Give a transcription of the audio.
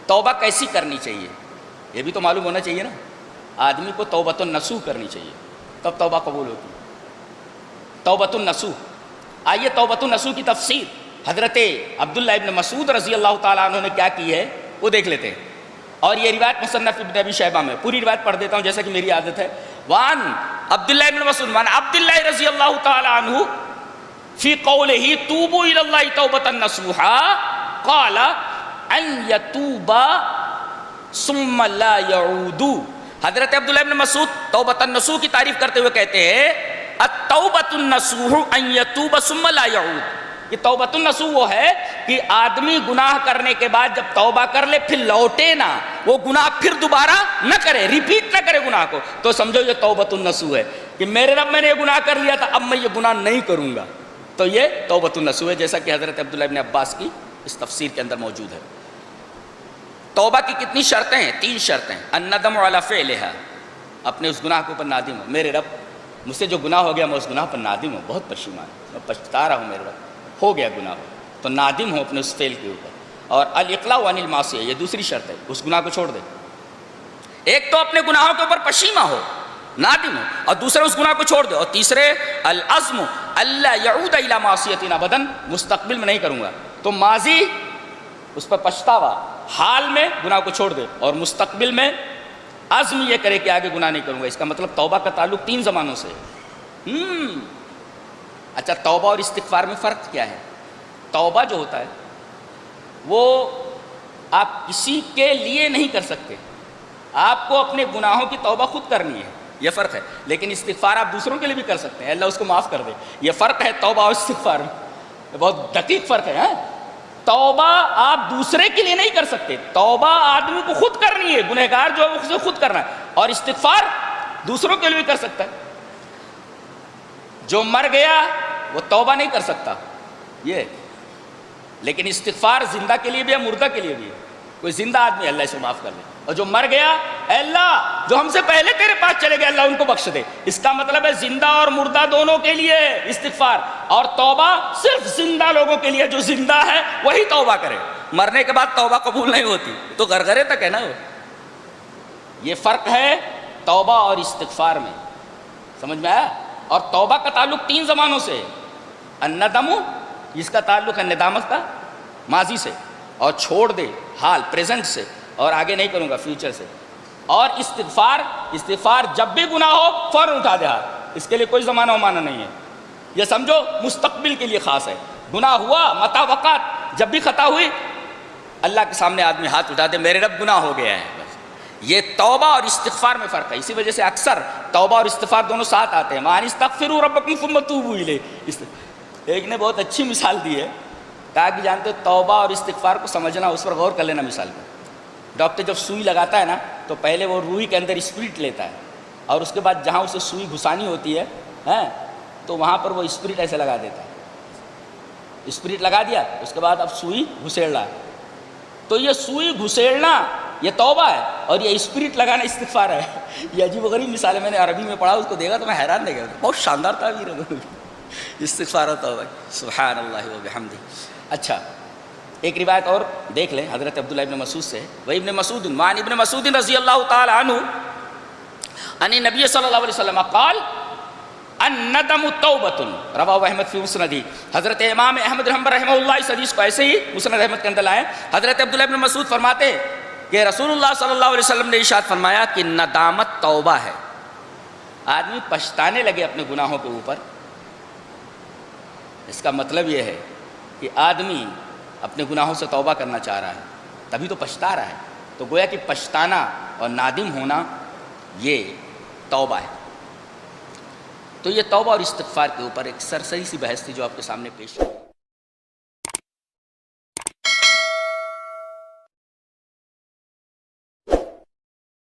توبہ کیسی کرنی چاہیے یہ بھی تو معلوم ہونا چاہیے نا. آدمی کو توبۃ النصوح کرنی چاہیے تب توبہ قبول ہوتی ہے. توبۃ النصوح. آئیے توبۃ النصوح کی تفسیر حضرت عبداللہ ابن مسعود رضی اللہ تعالیٰ عنہ نے کیا کی ہے وہ دیکھ لیتے ہیں. اور یہ روایت مصنف ابن ابی شیبہ میں, پوری روایت پڑھ دیتا ہوں جیسا کہ میری عادت ہے. وان عبداللہ ابن مسعود وان عبداللہ رضی اللہ تعالیٰ عنہ فی قولہ توبوا الی اللہ توبۃ نصوحا قال ان یتوبا ثم لا یعودوا. حضرت عبداللہ ابن مسعود توبۃ النصوح کی تعریف کرتے ہوئے کہتے ہیں التوبۃ النصوح ان یتوب ثم لا یعود. یہ توبۃ النصوح وہ ہے کہ آدمی گناہ کرنے کے بعد جب توبہ کر لے پھر لوٹے نہ, وہ گناہ پھر دوبارہ نہ کرے, ریپیٹ نہ کرے گناہ کو, تو سمجھو یہ توبۃ النصوح ہے کہ میرے رب میں نے یہ گناہ کر لیا تھا اب میں یہ گناہ نہیں کروں گا. تو یہ توبۃ النصوح ہے جیسا کہ حضرت عبداللہ ابن عباس کی اس تفسیر کے اندر موجود ہے. توبہ کی کتنی شرطیں ہیں؟ 3 شرطیں. الندم علی فعلھا, اپنے اس گناہ کے اوپر نادم ہو, میرے رب مجھ سے جو گناہ ہو گیا میں اس گناہ پر نادم ہوں, بہت پشیمان ہوں, میں پچھتا رہا ہوں, میرے رب ہو گیا گناہ, تو نادم ہو اپنے اس فعل کے اوپر. اور الاقلاع عن المعصیہ, یہ دوسری شرط ہے, اس گناہ کو چھوڑ دے. ایک تو اپنے گناہوں کے اوپر پشیماں ہو, نادم ہو, اور دوسرے اس گناہ کو چھوڑ دے. اور تیسرے العزم الا یعود الی معصیۃ ابدا, مستقبل میں نہیں کروں گا. تو ماضی اس پر پچھتاوا, حال میں گناہ کو چھوڑ دے, اور مستقبل میں عزم یہ کرے کہ آگے گناہ نہیں کروں گا. اس کا مطلب توبہ کا تعلق 3 زمانوں سے. اچھا, توبہ اور استغفار میں فرق کیا ہے؟ توبہ جو ہوتا ہے وہ آپ کسی کے لیے نہیں کر سکتے, آپ کو اپنے گناہوں کی توبہ خود کرنی ہے, یہ فرق ہے. لیکن استغفار آپ دوسروں کے لیے بھی کر سکتے ہیں, اللہ اس کو معاف کر دے. یہ فرق ہے توبہ اور استغفار میں, بہت دقیق فرق ہے. توبہ آپ دوسرے کے لیے نہیں کر سکتے, توبہ آدمی کو خود کرنی ہے, گنہگار جو ہے اسے خود کرنا ہے. اور استغفار دوسروں کے لیے بھی کر سکتا ہے. جو مر گیا وہ توبہ نہیں کر سکتا یہ, لیکن استغفار زندہ کے لیے بھی ہے, مردہ کے لیے بھی ہے. کوئی زندہ آدمی اللہ سے معاف کر دے, اور جو مر گیا اے اللہ جو ہم سے پہلے تیرے پاس چلے گئے اللہ ان کو بخش دے. اس کا مطلب ہے زندہ اور مردہ دونوں کے لیے استغفار. اور توبہ صرف زندہ لوگوں کے لیے, جو زندہ ہے وہی توبہ کرے, مرنے کے بعد توبہ قبول نہیں ہوتی, تو غرغرے تک ہے نا وہ. یہ فرق ہے توبہ اور استغفار میں, سمجھ میں آیا؟ اور توبہ کا تعلق 3 زمانوں سے. الندم, جس کا تعلق ہے ندامت کا, ماضی سے, اور چھوڑ دے حال پریزنٹ سے, اور آگے نہیں کروں گا فیوچر سے. اور استغفار جب بھی گناہ ہو فوراً اٹھا دے ہاتھ, اس کے لیے کوئی زمانہ و معنی نہیں ہے. یہ سمجھو مستقبل کے لیے خاص ہے. گناہ ہوا متا وقات, جب بھی خطا ہوئی اللہ کے سامنے آدمی ہاتھ اٹھا دے, میرے رب گناہ ہو گیا ہے بس. یہ توبہ اور استغفار میں فرق ہے. اسی وجہ سے اکثر توبہ اور استغفار دونوں ساتھ آتے ہیں. وَأَنِ اسْتَغْفِرُوا رَبَّكُمْ ثُمَّ تُوبُوا إِلَيْهِ. ایک نے بہت اچھی مثال دی ہے, کہا کہ جانتے ہو توبہ اور استغفار کو سمجھنا, اس پر غور کر لینا. مثال میں ڈاکٹر جب سوئی لگاتا ہے نا تو پہلے وہ روئی کے اندر اسپرٹ لیتا ہے, اور اس کے بعد جہاں اسے سوئی گھسانی ہوتی ہے تو وہاں پر وہ اسپرٹ ایسے لگا دیتا ہے. اسپرٹ لگا دیا, اس کے بعد اب سوئی گھسیڑ رہا ہے. تو یہ سوئی گھسیڑنا یہ توبہ ہے, اور یہ اسپرٹ لگانا استغفار ہے. یہ عجیب و غریب مثال ہے, میں نے عربی میں پڑھا, اس کو دیکھا تو میں حیران رہ گیا. بہت شاندار تعبیر ہے استغفار و توبہ, سبحان اللہ و بحمدہ. اچھا, ایک روایت اور دیکھ لیں حضرت عبداللہ ابن مسعود سے. وہ ابن مسعود وعن ابن مسعود رضی اللہ تعالی عنہ ان نبی صلی اللہ علیہ وسلم قال الندم توبۃ رواه احمد فی مسندہ. حضرت امام احمد رحمہ اللہ اس حدیث کو ایسے ہی مسند احمد کے اندر لائے. حضرت عبداللہ ابن مسعود فرماتے کہ رسول اللہ صلی اللہ علیہ وسلم نے ارشاد فرمایا کہ ندامت توبہ ہے. آدمی پچھتانے لگے اپنے گناہوں کے اوپر, اس کا مطلب یہ ہے کہ آدمی اپنے گناہوں سے توبہ کرنا چاہ رہا ہے, تبھی تو پچھتا رہا ہے. تو گویا کہ پچھتانا اور نادم ہونا یہ توبہ ہے. تو یہ توبہ اور استغفار کے اوپر ایک سرسری سی بحث تھی جو آپ کے سامنے پیش کی.